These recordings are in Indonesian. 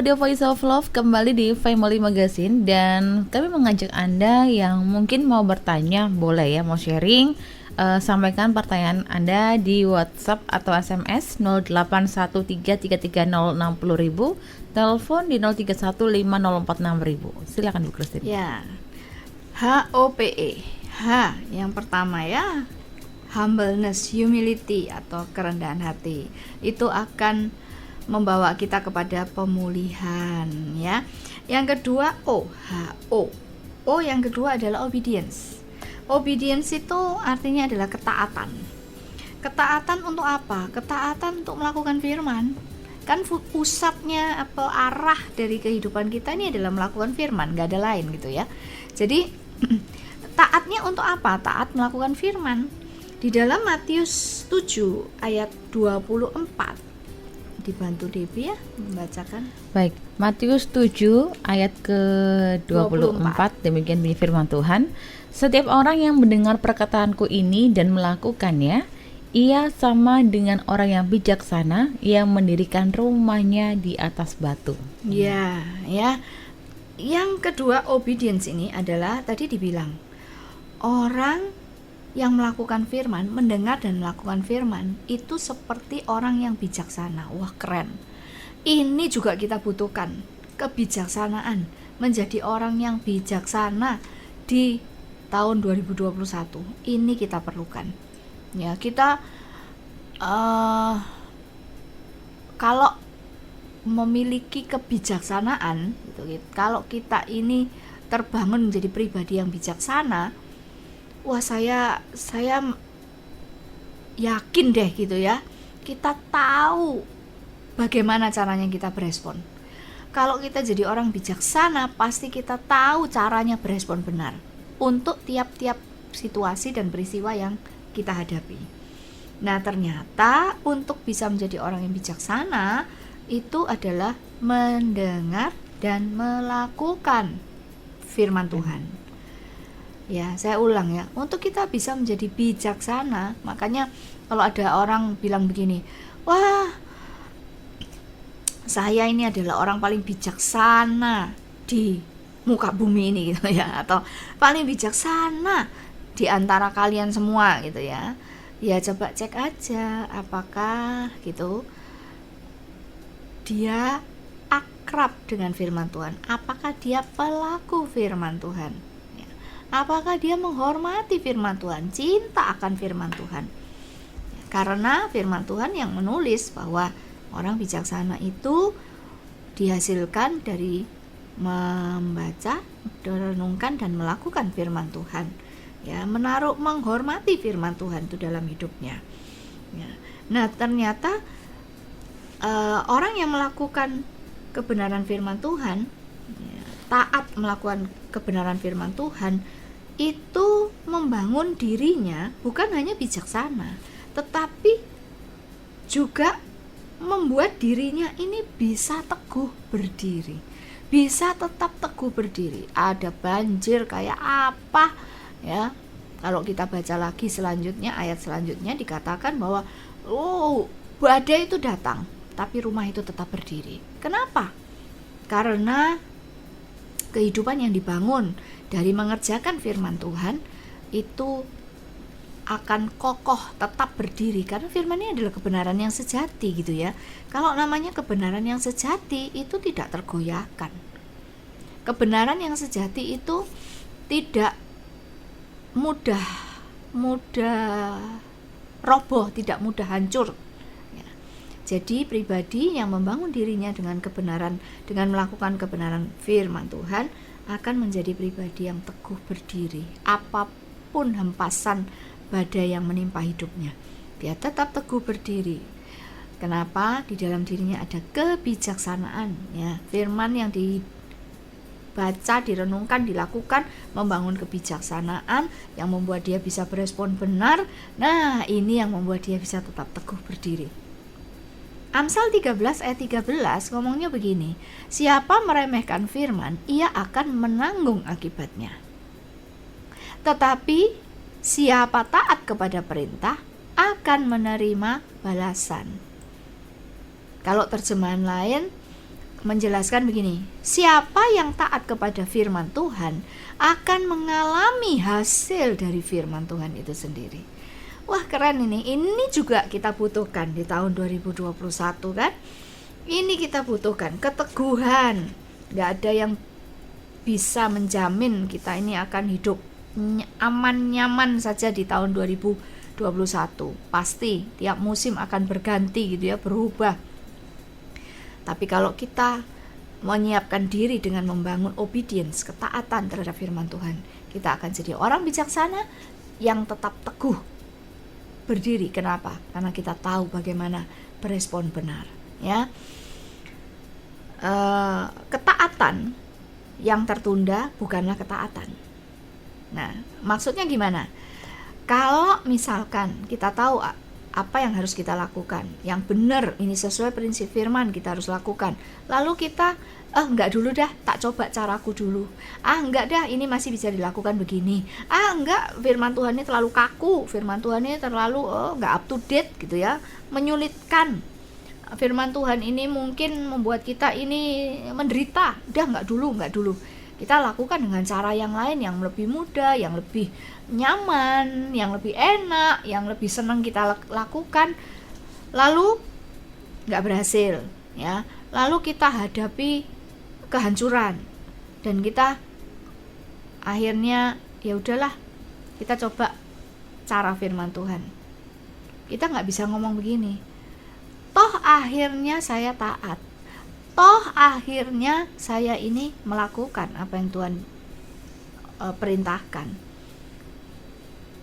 Radio Voice of Love kembali di Family Magazine, dan kami mengajak Anda yang mungkin mau bertanya, boleh ya, mau sharing, sampaikan pertanyaan Anda di WhatsApp atau SMS 081333060000, telepon di 0315046000. Silakan Bu Christine. Ya, HOPE. H yang pertama ya, humbleness, humility atau kerendahan hati. Itu akan membawa kita kepada pemulihan ya. Yang kedua O, HO. O yang kedua adalah obedience. Obedience itu artinya adalah ketaatan. Ketaatan untuk apa? Ketaatan untuk melakukan firman. Kan pusatnya atau arah dari kehidupan kita ini adalah melakukan firman, gak ada lain gitu ya. Jadi taatnya untuk apa? Taat melakukan firman. Di dalam Matius 7 ayat 24, dibantu Debbie ya membacakan. Baik, Matius 7 ayat ke-24, demikian bunyi firman Tuhan. Setiap orang yang mendengar perkataanku ini dan melakukannya, ia sama dengan orang yang bijaksana yang mendirikan rumahnya di atas batu. Ya, ya. Yang kedua, obedience ini adalah tadi dibilang orang yang melakukan firman, mendengar dan melakukan firman itu seperti orang yang bijaksana. Wah, keren. Ini juga kita butuhkan, kebijaksanaan, menjadi orang yang bijaksana di tahun 2021. Ini kita perlukan. Ya, kita kalau memiliki kebijaksanaan gitu, kalau kita ini terbangun menjadi pribadi yang bijaksana, wah saya yakin deh gitu ya, kita tahu bagaimana caranya kita berespon. Kalau kita jadi orang bijaksana, pasti kita tahu caranya berespon benar untuk tiap-tiap situasi dan peristiwa yang kita hadapi. Nah, ternyata untuk bisa menjadi orang yang bijaksana itu adalah mendengar dan melakukan firman Tuhan. Ya, saya ulang ya, untuk kita bisa menjadi bijaksana, makanya kalau ada orang bilang begini, wah, saya ini adalah orang paling bijaksana di muka bumi ini gitu ya, atau paling bijaksana di antara kalian semua gitu ya. Ya, coba cek aja apakah gitu dia akrab dengan firman Tuhan, apakah dia pelaku firman Tuhan. Apakah dia menghormati firman Tuhan, cinta akan firman Tuhan. Karena firman Tuhan yang menulis bahwa orang bijaksana itu dihasilkan dari membaca, merenungkan dan melakukan firman Tuhan. Ya, menghormati firman Tuhan itu dalam hidupnya. Ya. Nah, ternyata orang yang melakukan kebenaran firman Tuhan, ya, taat melakukan kebenaran firman Tuhan, itu membangun dirinya bukan hanya bijaksana, tetapi juga membuat dirinya ini bisa teguh berdiri, bisa tetap teguh berdiri. Ada banjir kayak apa ya, kalau kita baca lagi selanjutnya, ayat selanjutnya dikatakan bahwa badai itu datang tapi rumah itu tetap berdiri. Kenapa? Karena kehidupan yang dibangun dari mengerjakan firman Tuhan itu akan kokoh, tetap berdiri, karena firman ini adalah kebenaran yang sejati gitu ya. Kalau namanya kebenaran yang sejati itu tidak tergoyahkan. Kebenaran yang sejati itu tidak mudah roboh, tidak mudah hancur. Jadi pribadi yang membangun dirinya dengan kebenaran, dengan melakukan kebenaran firman Tuhan, akan menjadi pribadi yang teguh berdiri. Apapun hempasan badai yang menimpa hidupnya, dia tetap teguh berdiri. Kenapa? Di dalam dirinya ada kebijaksanaan. Ya, firman yang dibaca, direnungkan, dilakukan, membangun kebijaksanaan yang membuat dia bisa berespon benar. Nah, ini yang membuat dia bisa tetap teguh berdiri. Amsal 13 ayat 13 ngomongnya begini, siapa meremehkan firman, ia akan menanggung akibatnya. Tetapi siapa taat kepada perintah akan menerima balasan. Kalau terjemahan lain, menjelaskan begini, siapa yang taat kepada firman Tuhan akan mengalami hasil dari firman Tuhan itu sendiri. Wah, keren ini. Ini juga kita butuhkan di tahun 2021 kan. Ini kita butuhkan keteguhan. Gak ada yang bisa menjamin kita ini akan hidup aman nyaman saja di tahun 2021. Pasti tiap musim akan berganti gitu ya, berubah. Tapi kalau kita menyiapkan diri dengan membangun obedience, ketaatan terhadap firman Tuhan, kita akan jadi orang bijaksana yang tetap teguh berdiri. Kenapa? Karena kita tahu bagaimana berespon benar, ya. Ketaatan yang tertunda bukanlah ketaatan. Nah, maksudnya gimana? Kalau misalkan kita tahu apa yang harus kita lakukan, yang benar, ini sesuai prinsip firman, kita harus lakukan. Lalu kita, enggak dulu dah, tak coba caraku dulu. Enggak dah, ini masih bisa dilakukan begini. Enggak, firman Tuhan ini terlalu kaku, firman Tuhan ini terlalu enggak up to date gitu ya, menyulitkan. Firman Tuhan ini mungkin membuat kita ini menderita. Udah, enggak dulu. Kita lakukan dengan cara yang lain, yang lebih mudah, yang lebih nyaman, yang lebih enak, yang lebih senang kita lakukan. Lalu nggak berhasil, ya. Lalu kita hadapi kehancuran dan kita akhirnya ya udahlah, kita coba cara firman Tuhan. Kita nggak bisa ngomong begini. Toh akhirnya saya taat. Toh akhirnya saya ini melakukan apa yang Tuhan perintahkan.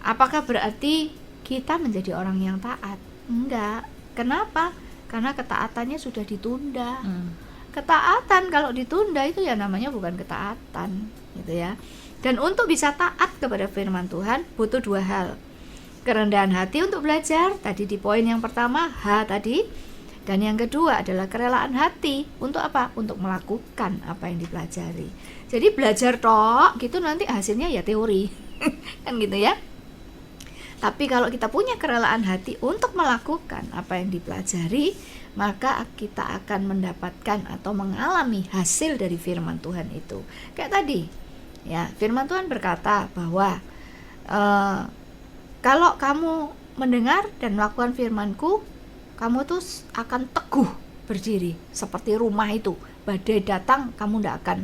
Apakah berarti kita menjadi orang yang taat? Enggak. Kenapa? Karena ketaatannya sudah ditunda. Ketaatan kalau ditunda itu ya namanya bukan ketaatan, gitu ya. Dan untuk bisa taat kepada firman Tuhan butuh dua hal. Kerendahan hati untuk belajar, tadi di poin yang pertama, H tadi. Dan yang kedua adalah kerelaan hati. Untuk apa? Untuk melakukan apa yang dipelajari. Jadi belajar tok gitu nanti hasilnya ya teori. Kan gitu ya. Tapi kalau kita punya kerelaan hati untuk melakukan apa yang dipelajari, maka kita akan mendapatkan atau mengalami hasil dari firman Tuhan itu. Kayak tadi, ya, firman Tuhan berkata bahwa kalau kamu mendengar dan melakukan firman-Ku, kamu tuh akan teguh berdiri seperti rumah itu. Badai datang, kamu tidak akan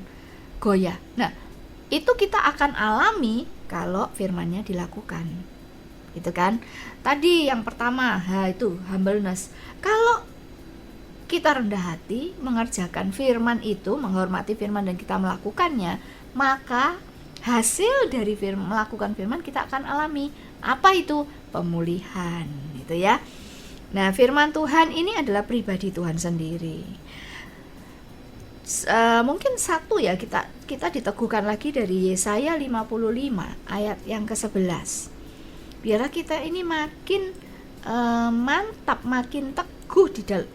goyah. Nah, itu kita akan alami kalau firman-Nya dilakukan. Gitu kan? Tadi yang pertama, itu humbleness. Kalau kita rendah hati mengerjakan firman itu, menghormati firman dan kita melakukannya, maka hasil dari melakukan firman kita akan alami. Apa itu? Pemulihan, gitu ya. Nah, firman Tuhan ini adalah pribadi Tuhan sendiri. Mungkin satu ya, kita diteguhkan lagi dari Yesaya 55 ayat yang ke-11. Biarlah kita ini makin mantap, makin teguh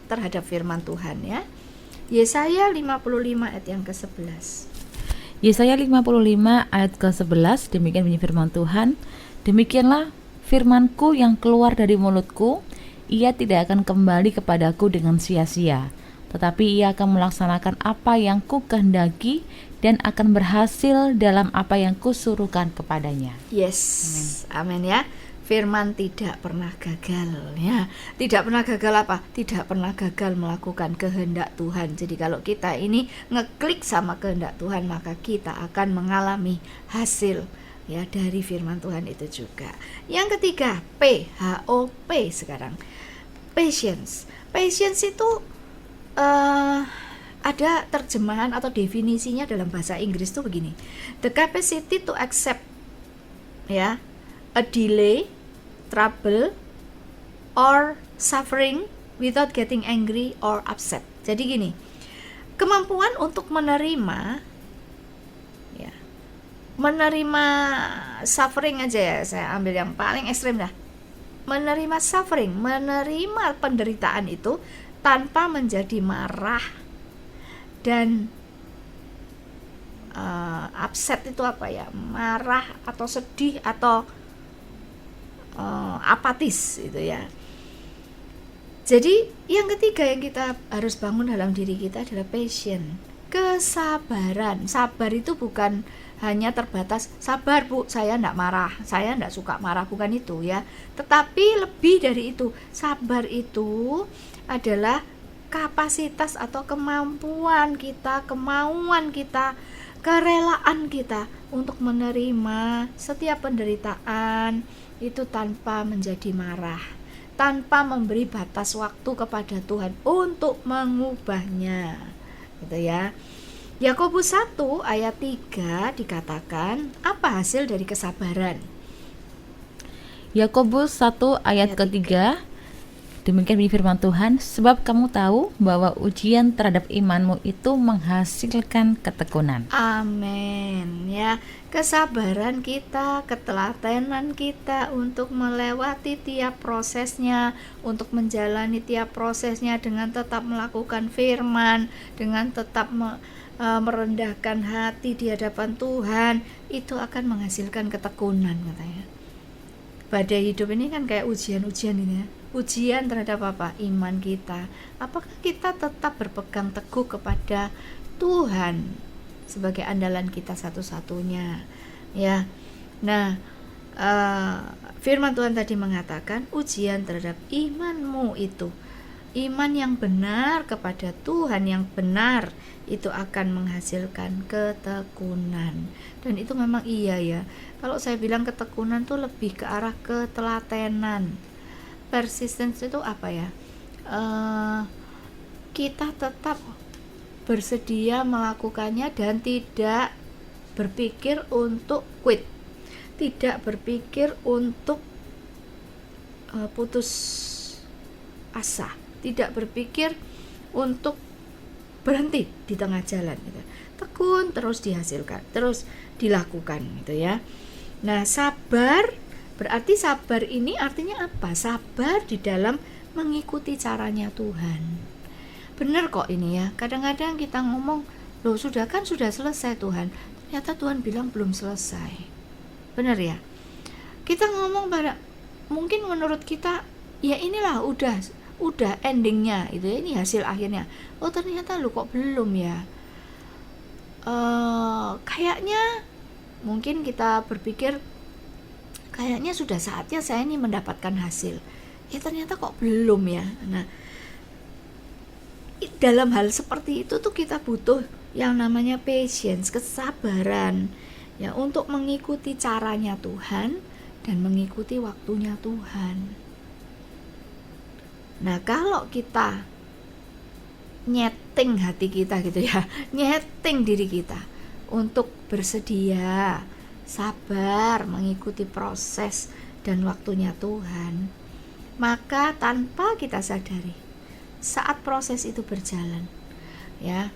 terhadap firman Tuhan ya. Yesaya 55 ayat yang ke-11. Yesaya 55 ayat ke-11, demikian bunyi firman Tuhan. Demikianlah firman-Ku yang keluar dari mulutku, ia tidak akan kembali kepadaku dengan sia-sia, tetapi ia akan melaksanakan apa yang ku kehendaki dan akan berhasil dalam apa yang kusuruhkan kepadanya. Yes, amin ya. Firman tidak pernah gagal ya. Tidak pernah gagal apa? Tidak pernah gagal melakukan kehendak Tuhan. Jadi kalau kita ini ngeklik sama kehendak Tuhan, maka kita akan mengalami hasil ya dari firman Tuhan itu juga. Yang ketiga, PHOP sekarang. Patience. Patience itu ada terjemahan atau definisinya dalam bahasa Inggris tuh begini. The capacity to accept ya, a delay, trouble or suffering without getting angry or upset. Jadi gini, kemampuan untuk menerima ya, menerima suffering aja ya, saya ambil yang paling ekstrim dah. Menerima suffering, menerima penderitaan itu tanpa menjadi marah dan upset itu apa ya, marah atau sedih atau apatis itu ya. Jadi yang ketiga yang kita harus bangun dalam diri kita adalah passion, kesabaran. Sabar itu bukan hanya terbatas sabar Bu, saya enggak marah, saya enggak suka marah, bukan itu ya. Tetapi lebih dari itu. Sabar itu adalah kapasitas atau kemampuan kita, kemauan kita, kerelaan kita untuk menerima setiap penderitaan itu tanpa menjadi marah, tanpa memberi batas waktu kepada Tuhan untuk mengubahnya, gitu ya. Yakobus 1 ayat 3 dikatakan, apa hasil dari kesabaran? Yakobus 1 ayat ketiga, demikian bunyi firman Tuhan, sebab kamu tahu bahwa ujian terhadap imanmu itu menghasilkan ketekunan. Amin ya. Kesabaran kita, ketelatenan kita untuk melewati tiap prosesnya, untuk menjalani tiap prosesnya dengan tetap melakukan firman, dengan tetap merendahkan hati di hadapan Tuhan, itu akan menghasilkan ketekunan katanya. Badai hidup ini kan kayak ujian-ujian ini ya. Ujian terhadap apa? Iman kita. Apakah kita tetap berpegang teguh kepada Tuhan sebagai andalan kita satu-satunya ya. Nah, firman Tuhan tadi mengatakan ujian terhadap imanmu itu, iman yang benar kepada Tuhan yang benar itu akan menghasilkan ketekunan. Dan itu memang iya ya. Kalau saya bilang ketekunan tuh lebih ke arah ketelatenan. Persistence itu apa ya? Kita tetap bersedia melakukannya dan tidak berpikir untuk quit, tidak berpikir untuk putus asa, tidak berpikir untuk berhenti di tengah jalan gitu. Tekun terus dihasilkan, terus dilakukan gitu ya. Nah, sabar berarti sabar ini artinya apa? Sabar di dalam mengikuti caranya Tuhan. Benar kok ini ya. Kadang-kadang kita ngomong, loh sudah selesai Tuhan. Ternyata Tuhan bilang belum selesai. Benar ya? Kita ngomong pada, mungkin menurut kita, ya inilah udah endingnya itu ya, ini hasil akhirnya. Oh ternyata lu kok belum ya. Kayaknya mungkin kita berpikir kayaknya sudah saatnya saya ini mendapatkan hasil. Ya ternyata kok belum ya. Nah, dalam hal seperti itu tuh kita butuh yang namanya patience, kesabaran ya, untuk mengikuti caranya Tuhan dan mengikuti waktunya Tuhan. Nah, kalau kita nyeting hati kita gitu ya, nyeting diri kita untuk bersedia sabar mengikuti proses dan waktunya Tuhan, maka tanpa kita sadari saat proses itu berjalan ya,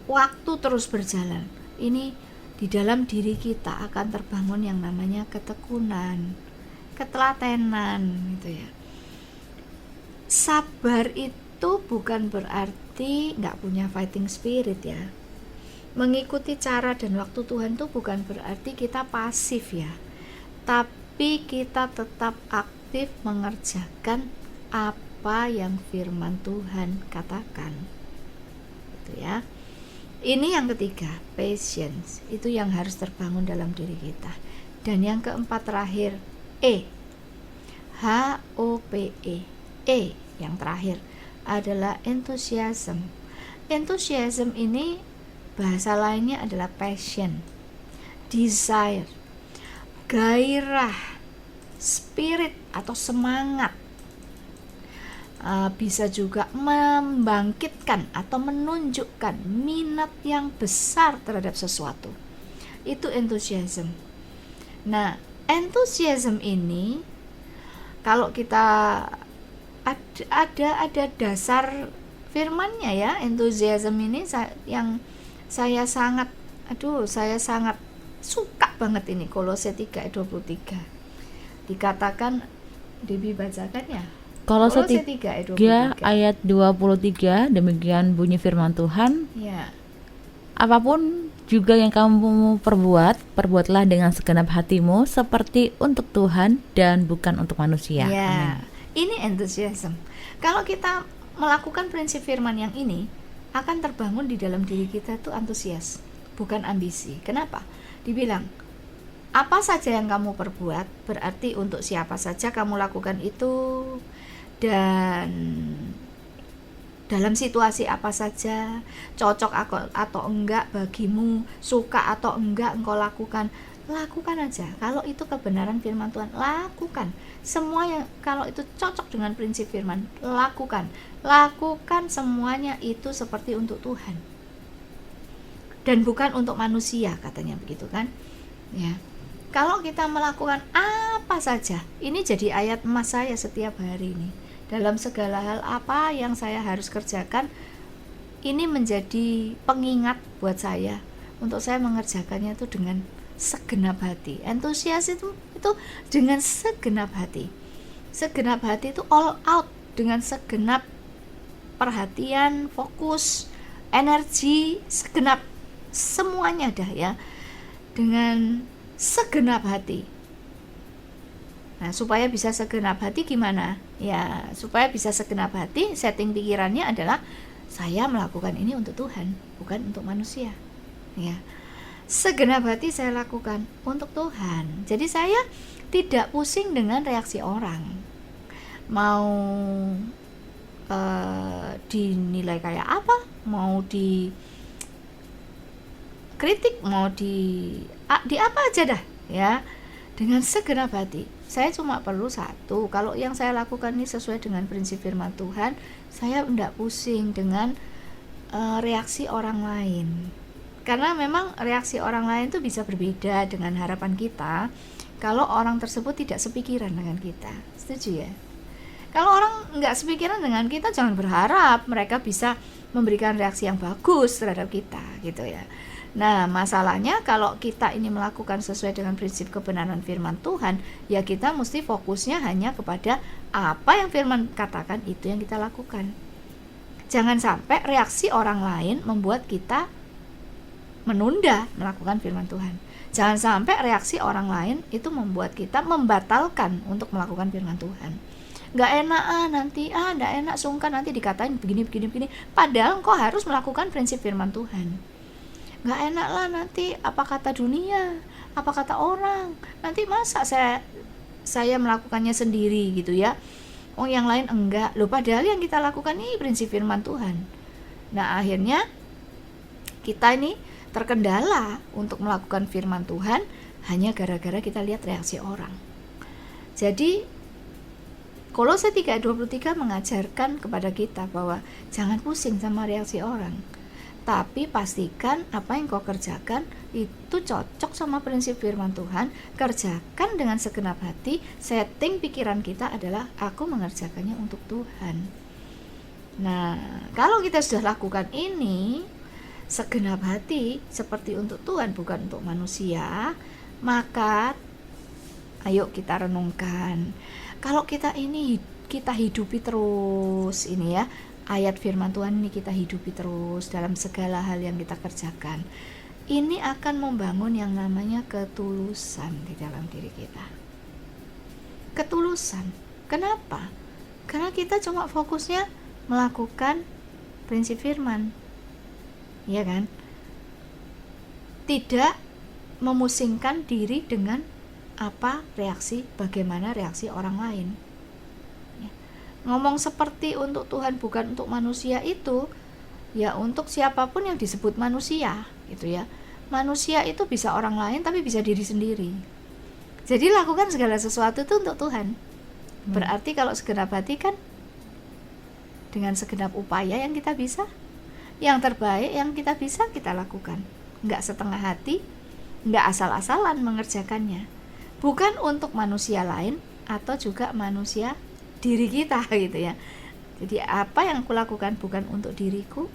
waktu terus berjalan, ini di dalam diri kita akan terbangun yang namanya ketekunan, ketelatenan gitu ya. Sabar itu bukan berarti nggak punya fighting spirit ya. Mengikuti cara dan waktu Tuhan itu bukan berarti kita pasif ya, tapi kita tetap aktif mengerjakan apa yang firman Tuhan katakan gitu ya. Ini yang ketiga, patience, itu yang harus terbangun dalam diri kita. Dan yang keempat terakhir, HOPE, yang terakhir adalah enthusiasm. Enthusiasm ini bahasa lainnya adalah passion, desire, gairah, spirit atau semangat. Bisa juga membangkitkan atau menunjukkan minat yang besar terhadap sesuatu. Itu enthusiasm. Nah, enthusiasm ini kalau kita ada dasar firmannya ya, enthusiasm ini yang saya sangat suka banget ini, Kolose 3:23. Dikatakan, Debbie bacakan ya. Kolose 3 ayat 23, demikian bunyi firman Tuhan. Ya. Apapun juga yang kamu perbuatlah dengan segenap hatimu seperti untuk Tuhan dan bukan untuk manusia. Ya. Amin. Ini enthusiasm. Kalau kita melakukan prinsip firman yang ini, akan terbangun di dalam diri kita tuh antusias, bukan ambisi. Kenapa? Dibilang, apa saja yang kamu perbuat, berarti untuk siapa saja kamu lakukan itu, dan dalam situasi apa saja, cocok atau enggak bagimu, suka atau enggak engkau lakukan aja. Kalau itu kebenaran firman Tuhan, lakukan. Semua yang kalau itu cocok dengan prinsip firman, lakukan semuanya itu seperti untuk Tuhan dan bukan untuk manusia, katanya begitu kan ya. Kalau kita melakukan apa saja, ini jadi ayat emas saya setiap hari ini. Dalam segala hal apa yang saya harus kerjakan, ini menjadi pengingat buat saya untuk saya mengerjakannya itu dengan segenap hati. Antusias itu dengan segenap hati. Segenap hati itu all out, dengan segenap perhatian, fokus, energi, segenap semuanya dah ya. Dengan segenap hati. Nah, supaya bisa segenap hati gimana? Ya, supaya bisa segenap hati, setting pikirannya adalah saya melakukan ini untuk Tuhan, bukan untuk manusia. Ya. Segenap hati saya lakukan untuk Tuhan. Jadi saya tidak pusing dengan reaksi orang. Mau dinilai kayak apa, mau dikritik, mau di apa aja dah ya. Dengan segenap hati. Saya cuma perlu satu, kalau yang saya lakukan ini sesuai dengan prinsip firman Tuhan, saya tidak pusing dengan reaksi orang lain. Karena memang reaksi orang lain itu bisa berbeda dengan harapan kita kalau orang tersebut tidak sepikiran dengan kita. Setuju ya? Kalau orang nggak sepikiran dengan kita, jangan berharap mereka bisa memberikan reaksi yang bagus terhadap kita, gitu ya. Nah, masalahnya kalau kita ini melakukan sesuai dengan prinsip kebenaran firman Tuhan, ya kita mesti fokusnya hanya kepada apa yang firman katakan, itu yang kita lakukan. Jangan sampai reaksi orang lain membuat kita menunda melakukan firman Tuhan. Jangan sampai reaksi orang lain itu membuat kita membatalkan untuk melakukan firman Tuhan. Nggak enak nanti, nggak enak, sungkan nanti dikatain begini. Padahal engkau harus melakukan prinsip firman Tuhan. Nggak enak lah nanti, apa kata dunia, apa kata orang, nanti masa saya melakukannya sendiri gitu ya. Yang lain enggak. Loh, padahal yang kita lakukan ini prinsip firman Tuhan. Nah, akhirnya kita ini terkendala untuk melakukan firman Tuhan hanya gara-gara kita lihat reaksi orang. Jadi Kolose 3:23 mengajarkan kepada kita bahwa jangan pusing sama reaksi orang, tapi pastikan apa yang kau kerjakan itu cocok sama prinsip firman Tuhan. Kerjakan dengan segenap hati. Setting pikiran kita adalah aku mengerjakannya untuk Tuhan. Nah, kalau kita sudah lakukan ini segenap hati seperti untuk Tuhan, bukan untuk manusia, maka ayo kita renungkan. Kalau kita hidupi terus ini ya, ayat firman Tuhan ini kita hidupi terus dalam segala hal yang kita kerjakan, ini akan membangun yang namanya ketulusan di dalam diri kita. Ketulusan. Kenapa? Karena kita cuma fokusnya melakukan prinsip firman, ya kan? Tidak memusingkan diri dengan bagaimana reaksi orang lain. Ngomong seperti untuk Tuhan bukan untuk manusia itu ya untuk siapapun yang disebut manusia gitu ya. Manusia itu bisa orang lain tapi bisa diri sendiri. Jadi lakukan segala sesuatu itu untuk Tuhan. Berarti kalau segenap hati kan dengan segenap upaya yang kita bisa, yang terbaik yang kita bisa kita lakukan. Enggak setengah hati, enggak asal-asalan mengerjakannya. Bukan untuk manusia lain atau juga manusia diri kita gitu ya. Jadi apa yang aku lakukan bukan untuk diriku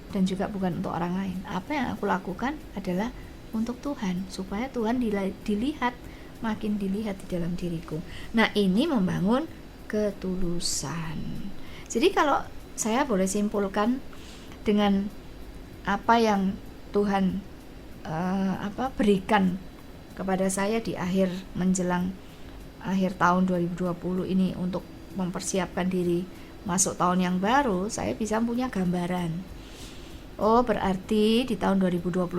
dan juga bukan untuk orang lain. Apa yang aku lakukan adalah untuk Tuhan, supaya Tuhan dilihat, makin dilihat di dalam diriku. Nah, ini membangun ketulusan. Jadi kalau saya boleh simpulkan dengan apa yang Tuhan berikan kepada saya di menjelang akhir tahun 2020 ini untuk mempersiapkan diri masuk tahun yang baru, saya bisa punya gambaran. Oh, berarti di tahun 2021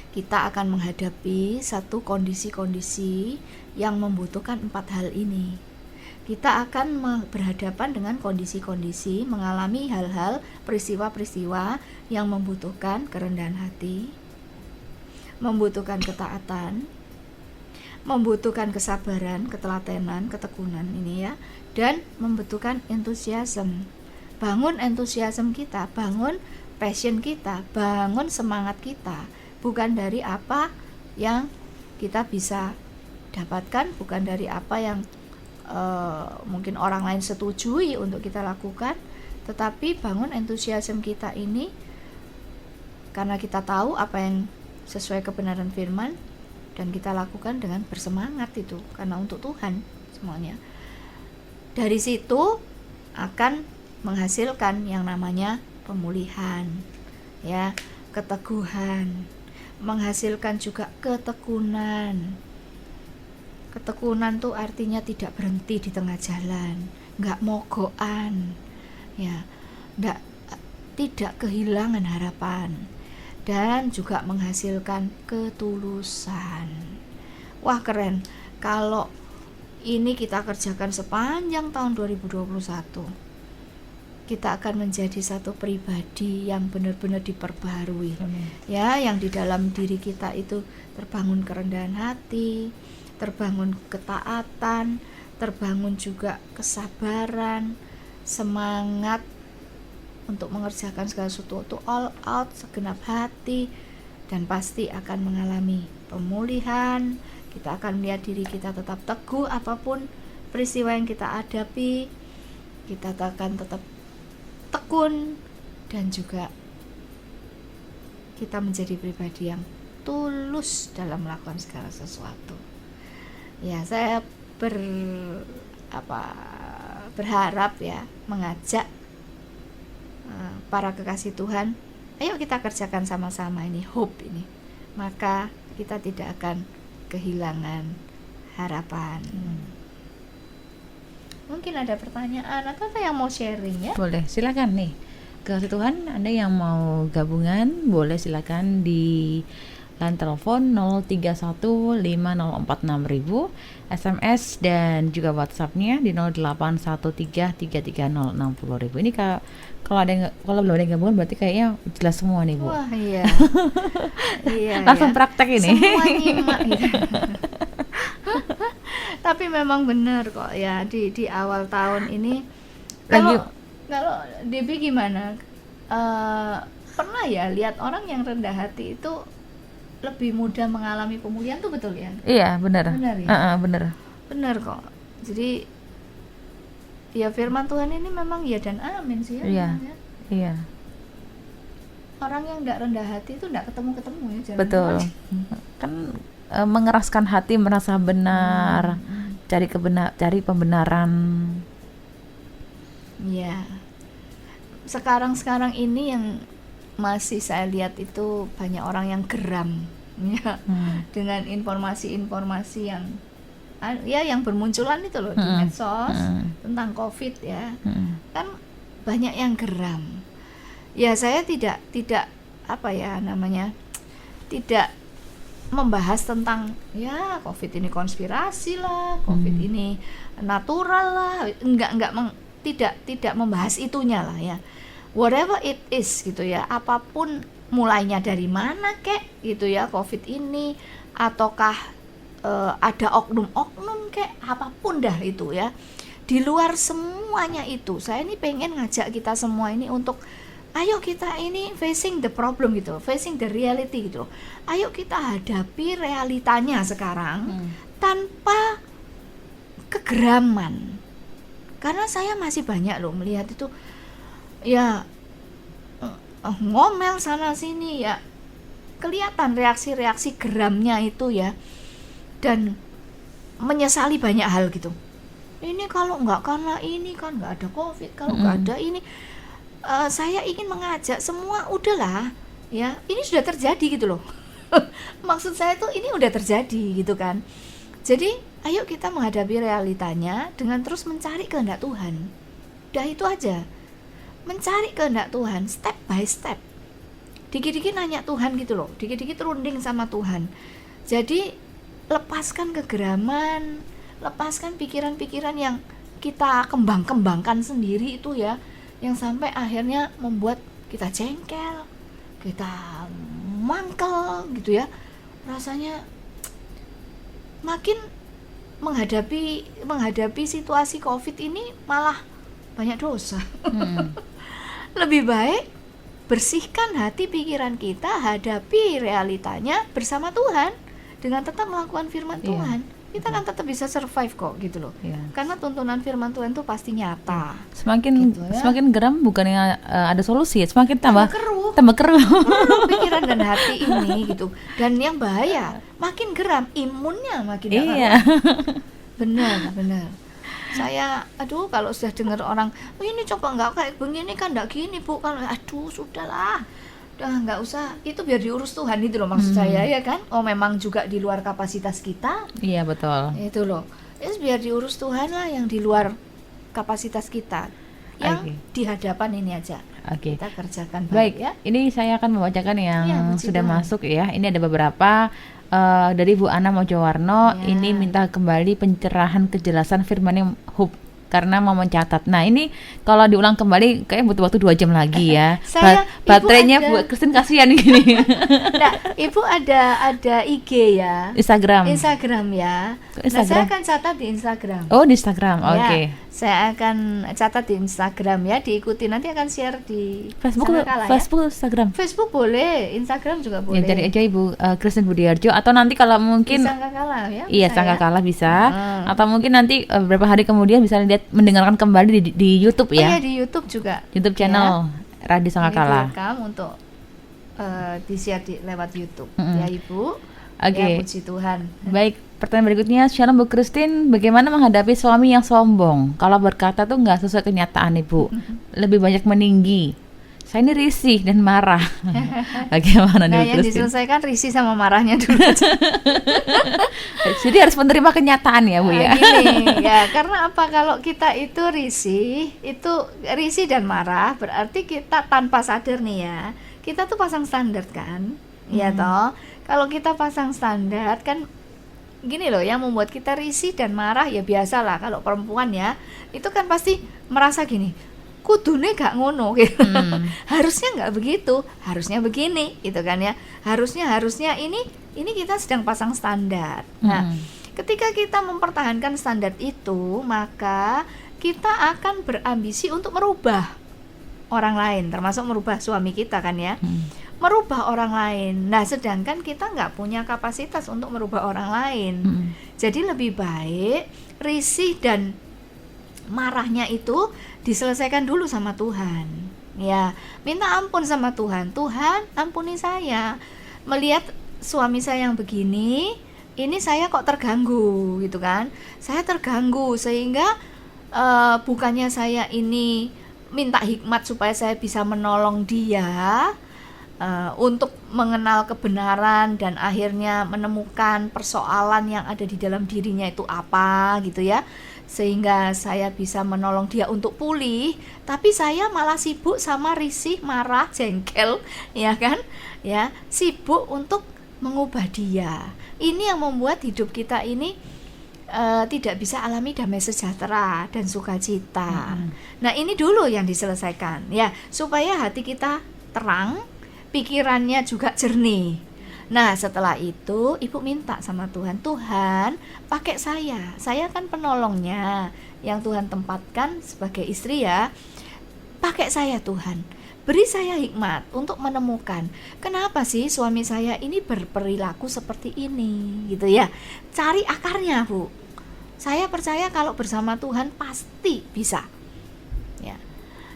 kita akan menghadapi satu kondisi-kondisi yang membutuhkan 4 hal ini. Kita akan berhadapan dengan kondisi-kondisi, mengalami hal-hal, peristiwa-peristiwa yang membutuhkan kerendahan hati, membutuhkan ketaatan, membutuhkan kesabaran, ketelatenan, ketekunan ini ya, dan membutuhkan entusiasme. Bangun entusiasme kita, bangun passion kita, bangun semangat kita, bukan dari apa yang kita bisa dapatkan, bukan dari apa yang mungkin orang lain setujui untuk kita lakukan, tetapi bangun entusiasme kita ini karena kita tahu apa yang sesuai kebenaran firman, dan kita lakukan dengan bersemangat itu karena untuk Tuhan semuanya. Dari situ akan menghasilkan yang namanya pemulihan, ya, keteguhan, menghasilkan juga ketekunan. Ketekunan tuh artinya tidak berhenti di tengah jalan, nggak mogokan, ya, tidak kehilangan harapan, dan juga menghasilkan ketulusan. Wah, keren. Kalau ini kita kerjakan sepanjang tahun 2021, kita akan menjadi satu pribadi yang benar-benar diperbarui. Ya, yang di dalam diri kita itu terbangun kerendahan hati, terbangun ketaatan, terbangun juga kesabaran, semangat untuk mengerjakan segala sesuatu all out, segenap hati, dan pasti akan mengalami pemulihan. Kita akan melihat diri kita tetap teguh apapun peristiwa yang kita hadapi, kita akan tetap tekun, dan juga kita menjadi pribadi yang tulus dalam melakukan segala sesuatu. Ya, saya berharap ya, mengajak para kekasih Tuhan, ayo kita kerjakan sama-sama ini hope ini, maka kita tidak akan kehilangan harapan. Mungkin ada pertanyaan atau yang mau sharing ya? Boleh, silakan nih. Kekasih Tuhan, Anda yang mau gabungan, boleh silakan di line telepon 0315046000, SMS dan juga WhatsApp-nya di 081333060000. Ini kalau belum ada yang gabungan berarti kayaknya jelas semua nih, Bu. Wah, iya. Iya. Langsung praktek ini. Semua nyimak gitu. Tapi memang benar kok ya, di awal tahun ini. Kalau Debbie gimana? Pernah ya lihat orang yang rendah hati itu lebih mudah mengalami pemulihan, tuh betul ya? Iya, benar. Benar ya? Benar. Benar kok. Jadi ya firman Tuhan ini memang ya dan amin sih ya. Iya. Ya. Iya. Orang yang enggak rendah hati itu enggak ketemu-ketemu ya jalan. Betul. Kan mengeraskan hati, merasa benar, cari pembenaran. Ya. Sekarang ini yang masih saya lihat itu banyak orang yang geram ya, dengan informasi-informasi yang bermunculan itu loh di medsos tentang COVID ya. Kan banyak yang geram. Ya, saya tidak membahas tentang ya COVID ini konspirasi lah, COVID ini natural lah, tidak membahas itunya lah ya. Whatever it is gitu ya, apapun mulainya dari mana kek gitu ya COVID ini, ataukah ada oknum-oknum kek, apapun dah itu ya. Di luar semuanya itu, saya ini pengen ngajak kita semua ini untuk ayo kita ini facing the problem gitu, facing the reality gitu. Ayo kita hadapi realitanya sekarang tanpa kegeraman. Karena saya masih banyak loh melihat itu ya ngomel sana sini ya, kelihatan reaksi-reaksi geramnya itu ya, dan menyesali banyak hal gitu. Ini kalau nggak karena ini kan nggak ada COVID, kalau nggak ada ini. Saya ingin mengajak semua, udahlah ya, ini sudah terjadi gitu loh. Maksud saya tuh ini udah terjadi gitu kan. Jadi ayo kita menghadapi realitanya dengan terus mencari kehendak Tuhan. Udah itu aja, mencari kehendak Tuhan step by step. Dikit-dikit nanya Tuhan gitu loh, dikit-dikit runding sama Tuhan. Jadi lepaskan kegeraman, lepaskan pikiran-pikiran yang kita kembang-kembangkan sendiri itu ya, yang sampai akhirnya membuat kita jengkel, kita mangkel gitu ya. Rasanya makin menghadapi situasi COVID ini malah banyak dosa. Lebih baik bersihkan hati pikiran kita, hadapi realitanya bersama Tuhan dengan tetap melakukan firman Tuhan. Kita kan tetap bisa survive kok gitu loh. Karena tuntunan firman Tuhan itu pasti nyata. Semakin gitu ya. semakin geram bukannya ada solusi, semakin tambah keruh pikiran dan hati ini gitu. Dan yang bahaya, makin geram imunnya makin gak iya. Benar. Saya kalau sudah dengar orang, oh ini coba nggak kayak begini kan nggak gini Bu, kalau sudahlah, udah nggak usah, itu biar diurus Tuhan itu loh maksud saya ya kan. Oh memang juga di luar kapasitas kita. Iya betul. Itu loh, biar diurus Tuhan lah yang di luar kapasitas kita, yang di hadapan ini aja. Kita kerjakan baik ya. Ini saya akan membacakan yang sudah Tuhan. masuk ya. Ini ada beberapa dari Bu Ana Mojowarno. Ini minta kembali pencerahan kejelasan firman Hub karena mau mencatat. Nah ini kalau diulang kembali kayak butuh waktu 2 jam lagi ya. Baterainya Bu Kristen kasihan gini. Nah, Ibu ada IG ya, Instagram ya. Nah, saya akan catat di Instagram. Oh di Instagram, oke. Saya akan catat di Instagram ya, diikuti, nanti akan share di Facebook, Instagram. Facebook boleh, Instagram juga boleh. Ya, cari aja Ibu Kristen Budiarjo, atau nanti kalau mungkin Sangkakala ya. Iya, Sangkakala bisa. Atau mungkin nanti beberapa hari kemudian bisa mendengarkan kembali di YouTube ya. Iya, di YouTube juga. YouTube channel Radio Sangkakala. Ini direkam untuk di-share lewat YouTube ya Ibu. Oke. Ya, puji Tuhan. Baik, pertanyaan berikutnya, Shalom Bu Christine, bagaimana menghadapi suami yang sombong? Kalau berkata tuh nggak sesuai kenyataan Ibu, lebih banyak meninggi. Saya ini risih dan marah. Bagaimana nih Bu Christine? Yang diselesaikan risih sama marahnya dulu. Jadi harus menerima kenyataan ya Bu ya. Gini, ya karena apa, kalau kita itu risih dan marah, berarti kita tanpa sadar nih ya, kita tuh pasang standar kan, ya toh. Kalau kita pasang standar kan gini loh, yang membuat kita risih dan marah ya biasalah kalau perempuan ya, itu kan pasti merasa gini, kudune gak ngono gitu. Harusnya nggak begitu, harusnya begini gitu kan ya. Harusnya ini kita sedang pasang standar. Nah, ketika kita mempertahankan standar itu, maka kita akan berambisi untuk merubah orang lain, termasuk merubah suami kita kan ya. Merubah orang lain. Nah, sedangkan kita nggak punya kapasitas untuk merubah orang lain. Jadi lebih baik risih dan marahnya itu diselesaikan dulu sama Tuhan. Ya, minta ampun sama Tuhan. Tuhan, ampuni saya. Melihat suami saya yang begini, ini saya kok terganggu gitu kan. Saya terganggu sehingga bukannya saya ini minta hikmat supaya saya bisa menolong dia, untuk mengenal kebenaran dan akhirnya menemukan persoalan yang ada di dalam dirinya itu apa gitu ya, sehingga saya bisa menolong dia untuk pulih, tapi saya malah sibuk sama risih, marah, jengkel ya kan ya, sibuk untuk mengubah dia. Ini yang membuat hidup kita ini tidak bisa alami damai sejahtera dan sukacita. Nah, ini dulu yang diselesaikan ya, supaya hati kita terang, pikirannya juga jernih. Nah, setelah itu Ibu minta sama Tuhan, Tuhan pakai saya kan penolongnya yang Tuhan tempatkan sebagai istri ya. Pakai saya Tuhan, beri saya hikmat untuk menemukan kenapa sih suami saya ini berperilaku seperti ini gitu ya. Cari akarnya Bu. Saya percaya kalau bersama Tuhan pasti bisa ya.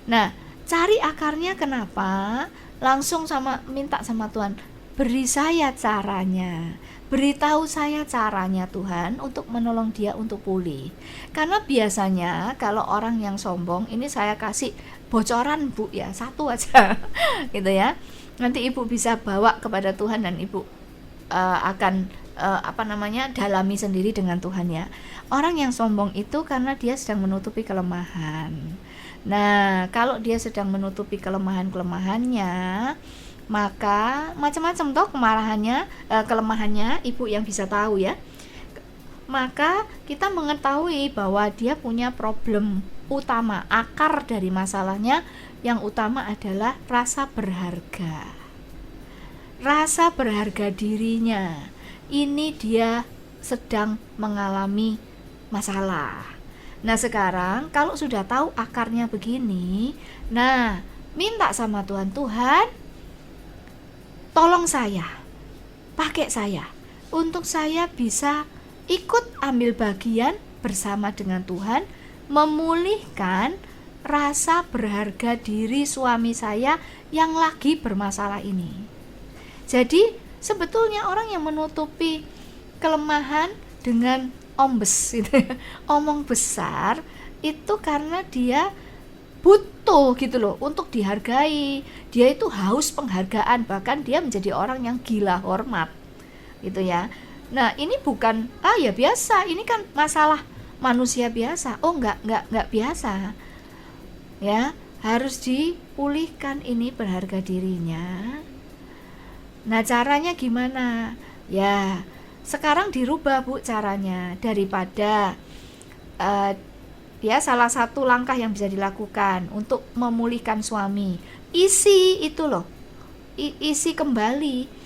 Nah, cari akarnya kenapa, langsung minta sama Tuhan, beri saya caranya, beritahu saya caranya Tuhan untuk menolong dia untuk pulih. Karena biasanya kalau orang yang sombong, ini saya kasih bocoran Bu ya, satu aja gitu ya. Nanti Ibu bisa bawa kepada Tuhan dan Ibu akan dalami sendiri dengan Tuhan ya. Orang yang sombong itu karena dia sedang menutupi kelemahan. Nah, kalau dia sedang menutupi kelemahannya, maka macam-macam toh kelemahannya ibu yang bisa tahu ya. Maka kita mengetahui bahwa dia punya problem utama, akar dari masalahnya yang utama adalah rasa berharga. Rasa berharga dirinya. Ini dia sedang mengalami masalah. Nah, sekarang kalau sudah tahu akarnya begini, nah, minta sama Tuhan, Tuhan, tolong saya, pakai saya, untuk saya bisa ikut ambil bagian bersama dengan Tuhan, memulihkan rasa berharga diri suami saya yang lagi bermasalah ini. Jadi, sebetulnya orang yang menutupi kelemahan dengan ombes gitu, omong besar, itu karena dia butuh gitu loh untuk dihargai. Dia itu haus penghargaan, bahkan dia menjadi orang yang gila hormat gitu ya. Nah, ini bukan ya biasa, ini kan masalah manusia biasa. Oh, enggak biasa. Ya, harus dipulihkan ini berharga dirinya. Nah, caranya gimana? Ya, sekarang dirubah Bu caranya, daripada salah satu langkah yang bisa dilakukan untuk memulihkan suami, isi itu loh, isi kembali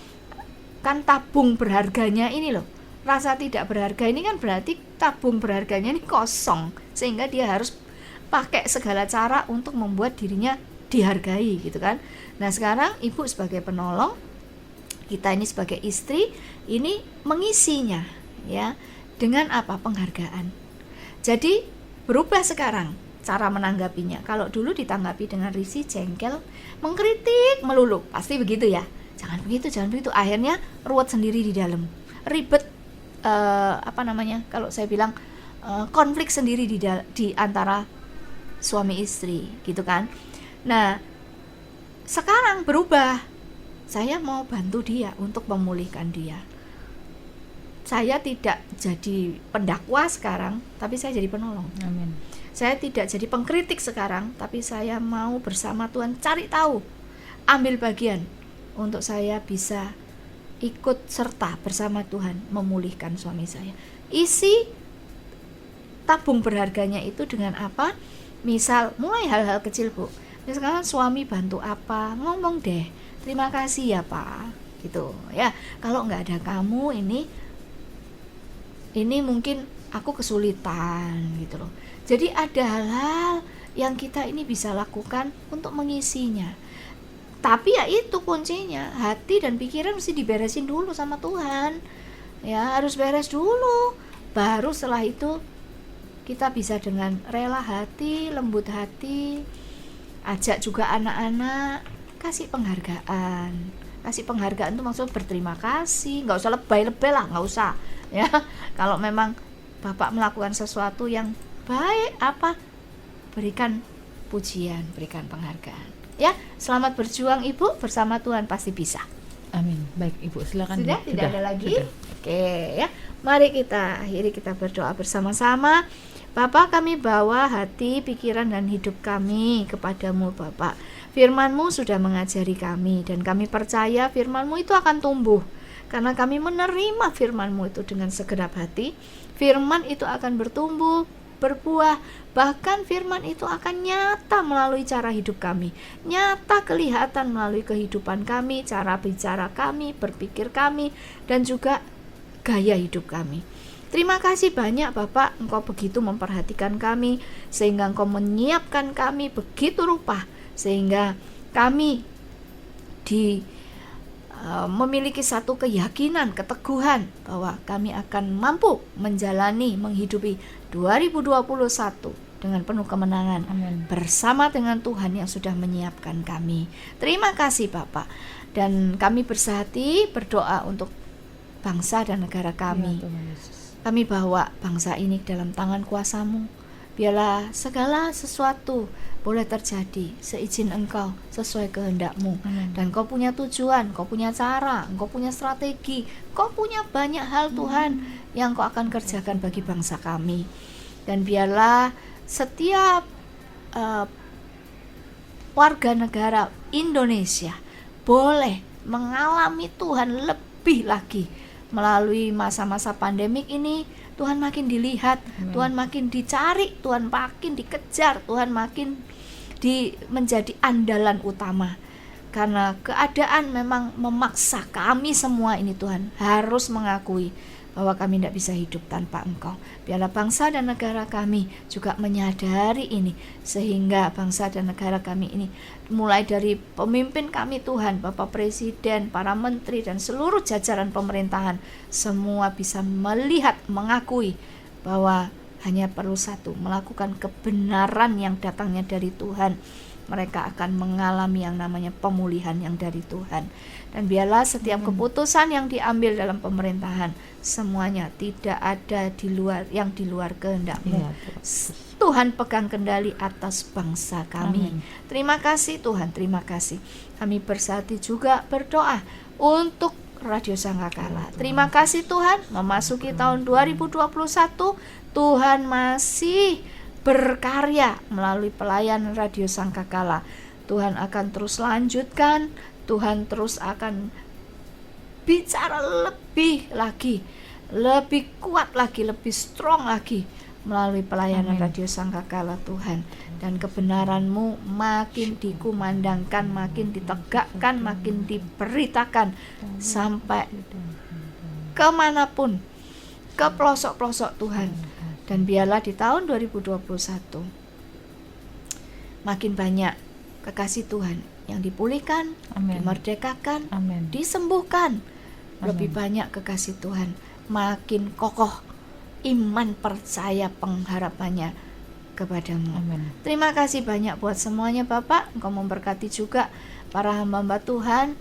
kan tabung berharganya ini loh. Rasa tidak berharga ini kan berarti tabung berharganya ini kosong, sehingga dia harus pakai segala cara untuk membuat dirinya dihargai gitu kan. Nah, sekarang ibu sebagai penolong, kita ini sebagai istri, ini mengisinya ya dengan apa? Penghargaan. Jadi berubah sekarang cara menanggapinya. Kalau dulu ditanggapi dengan risih, jengkel, mengkritik melulu, pasti begitu ya. Jangan begitu. Akhirnya ruwet sendiri di dalam, ribet, kalau saya bilang konflik sendiri di antara suami istri gitu kan. Nah, sekarang berubah. Saya mau bantu dia untuk memulihkan dia. Saya tidak jadi pendakwa sekarang, tapi saya jadi penolong. Amin. Saya tidak jadi pengkritik sekarang, tapi saya mau bersama Tuhan cari tahu, ambil bagian untuk saya bisa ikut serta bersama Tuhan memulihkan suami saya. Isi tabung berharganya itu dengan apa? Misal mulai hal-hal kecil Bu. Misalkan suami bantu apa, ngomong deh, terima kasih ya Pak, gitu ya. Kalau nggak ada kamu ini mungkin aku kesulitan gitu loh. Jadi ada hal-hal yang kita ini bisa lakukan untuk mengisinya. Tapi ya itu kuncinya, hati dan pikiran mesti diberesin dulu sama Tuhan. Ya, harus beres dulu. Baru setelah itu kita bisa dengan rela hati, lembut hati, ajak juga anak-anak, kasih penghargaan itu maksudnya berterima kasih, nggak usah lebay-lebay lah, nggak usah ya. Kalau memang Bapak melakukan sesuatu yang baik, berikan pujian, berikan penghargaan ya. Selamat berjuang Ibu, bersama Tuhan pasti bisa. Amin. Baik Ibu, silakan. Sudah, tidak ada lagi. Oke ya, mari kita akhiri, kita berdoa bersama-sama. Bapa, kami bawa hati, pikiran dan hidup kami kepadamu Bapak. Firman-Mu sudah mengajari kami, dan kami percaya Firman-Mu itu akan tumbuh. Karena kami menerima Firman-Mu itu dengan segenap hati, Firman itu akan bertumbuh, berbuah. Bahkan Firman itu akan nyata melalui cara hidup kami, nyata kelihatan melalui kehidupan kami, cara bicara kami, berpikir kami, dan juga gaya hidup kami. Terima kasih banyak Bapak, Engkau begitu memperhatikan kami, sehingga Engkau menyiapkan kami begitu rupa, sehingga kami memiliki satu keyakinan, keteguhan bahwa kami akan mampu menjalani, menghidupi 2021 dengan penuh kemenangan. Amin. Bersama dengan Tuhan yang sudah menyiapkan kami. Terima kasih Bapak. Dan kami bersehati berdoa untuk bangsa dan negara kami. Ya, Tuhan Yesus. Kami bawa bangsa ini dalam tangan kuasa-Mu. Biarlah segala sesuatu boleh terjadi seizin Engkau, sesuai kehendak-Mu. Dan Kau punya tujuan, Kau punya cara, Kau punya strategi, Kau punya banyak hal Tuhan yang Kau akan kerjakan bagi bangsa kami. Dan biarlah setiap warga negara Indonesia boleh mengalami Tuhan lebih lagi melalui masa-masa pandemik ini. Tuhan makin dilihat, Tuhan makin dicari, Tuhan makin dikejar, Tuhan makin menjadi andalan utama. Karena keadaan memang memaksa kami semua ini Tuhan harus mengakui bahwa kami tidak bisa hidup tanpa Engkau. Biarlah bangsa dan negara kami juga menyadari ini, sehingga bangsa dan negara kami ini, mulai dari pemimpin kami Tuhan, Bapak Presiden, para menteri, dan seluruh jajaran pemerintahan, semua bisa melihat, mengakui bahwa hanya perlu satu, melakukan kebenaran yang datangnya dari Tuhan. Mereka akan mengalami yang namanya pemulihan yang dari Tuhan. Dan biarlah setiap keputusan yang diambil dalam pemerintahan, semuanya tidak ada di luar kehendak-Mu. Tuhan pegang kendali atas bangsa kami. Terima kasih Tuhan, terima kasih. Kami bersatu juga berdoa untuk Radio Sangkakala. Terima kasih Tuhan, memasuki tahun 2021, Tuhan masih berkarya melalui pelayanan Radio Sangkakala. Tuhan akan terus lanjutkan, Tuhan terus akan bicara lebih lagi, lebih kuat lagi, lebih strong lagi melalui pelayanan Radio Sangkakala Tuhan. Dan kebenaran-Mu makin dikumandangkan, makin ditegakkan, makin diberitakan sampai kemanapun, ke pelosok-pelosok Tuhan. Dan biarlah di tahun 2021 makin banyak kekasih Tuhan yang dipulihkan, dimerdekakan, disembuhkan. Lebih banyak kekasih Tuhan, makin kokoh iman, percaya, pengharapannya kepadamu. Terima kasih banyak buat semuanya Bapak. Engkau memberkati juga para hamba-hamba Tuhan,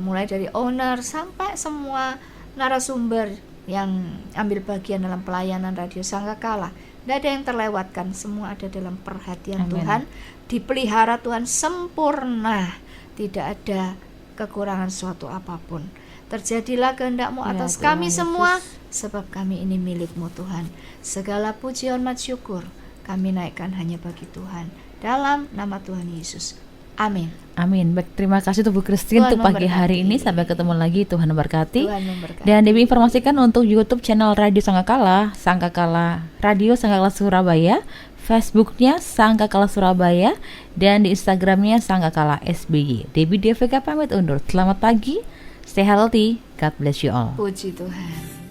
mulai dari owner sampai semua narasumber yang ambil bagian dalam pelayanan Radio Sangkakala. Tidak ada yang terlewatkan, semua ada dalam perhatian Tuhan, dipelihara Tuhan sempurna, tidak ada kekurangan suatu apapun. Terjadilah kehendak-Mu atas kami semua, sebab kami ini milik-Mu Tuhan. Segala puji, hormat, syukur kami naikkan hanya bagi Tuhan, dalam nama Tuhan Yesus. Amin. Amin. Baik, terima kasih Bu Christine untuk pagi hari ini. Sampai ketemu lagi. Tuhan memberkati. Memberkati. Dan Debbie informasikan untuk YouTube channel Radio Sangkakala, Sangkakala Radio Sangkakala Surabaya, Facebooknya Sangkakala Surabaya, dan di Instagramnya Sangkakala SBY. Debbie DVK pamit undur. Selamat pagi. Stay healthy. God bless you all. Puji Tuhan.